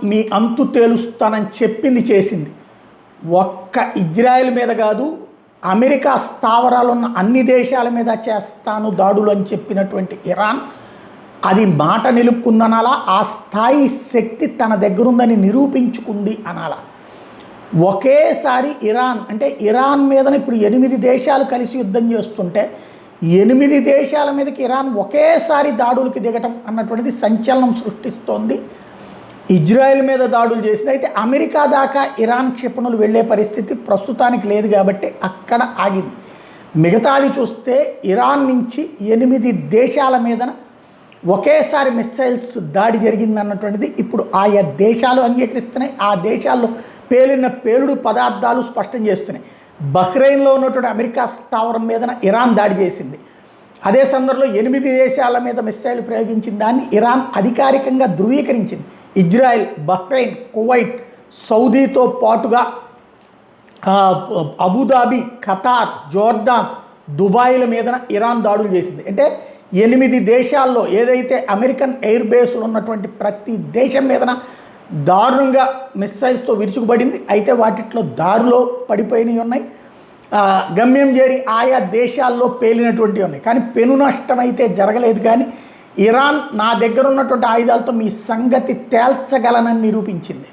మీ అంతు తేలుస్తానని చెప్పింది చేసింది. ఒక్క ఇజ్రాయెల్ మీద కాదు, అమెరికా స్థావరాలు ఉన్న అన్ని దేశాల మీద చేస్తాను దాడులు అని చెప్పినటువంటి ఇరాన్ అది మాట నిలుపుకుందనాలా, ఆ స్థాయి శక్తి తన దగ్గరుందని నిరూపించుకుంది అనాలా. ఒకేసారి ఇరాన్ అంటే ఇరాన్ మీదన ఇప్పుడు 8 దేశాలు కలిసి యుద్ధం చేస్తుంటే 8 దేశాల మీదకి ఇరాన్ ఒకేసారి దాడులకి దిగటం అన్నటువంటిది సంచలనం సృష్టిస్తోంది. ఇజ్రాయెల్ మీద దాడులు చేసింది. అయితే అమెరికా దాకా ఇరాన్ క్షిపణులు వెళ్ళే పరిస్థితి ప్రస్తుతానికి లేదు కాబట్టి అక్కడ ఆగింది. మిగతాది చూస్తే ఇరాన్ నుంచి 8 దేశాల మీదన ఒకేసారి మిస్సైల్స్ దాడి జరిగిందన్నటువంటిది ఇప్పుడు ఆయా దేశాలు అంగీకరిస్తున్నాయి. ఆ దేశాల్లో పేలిన పేలుడు పదార్థాలు స్పష్టం చేస్తున్నాయి. బహ్రెయిన్లో ఉన్నటువంటి అమెరికా స్థావరం మీదన ఇరాన్ దాడి చేసింది. అదే సందర్భంలో 8 దేశాల మీద మిస్సైల్ ప్రయోగించిన దాన్ని ఇరాన్ అధికారికంగా ధృవీకరించింది. ఇజ్రాయెల్, బహ్రెయిన్, కువైట్, సౌదీతో పాటుగా అబుదాబి, ఖతార్, జోర్డాన్, దుబాయ్ల మీదన ఇరాన్ దాడులు చేసింది. అంటే 8 దేశాల్లో ఏదైతే అమెరికన్ ఎయిర్ బేస్లు ఉన్నటువంటి ప్రతి దేశం మీదన దారుణంగా మిస్సైల్స్తో విరుచుకుపడింది. అయితే వాటిట్లో దారిలో పడిపోయినవి ఉన్నాయి, గమ్యం చేరి ఆయా దేశాల్లో పేలినటువంటివి ఉన్నాయి. కానీ పెను నష్టం అయితే జరగలేదు. కానీ ఇరాన్ నా దగ్గర ఉన్నటువంటి ఆయుధాలతో మీ సంగతి తేల్చగలనని నిరూపించింది.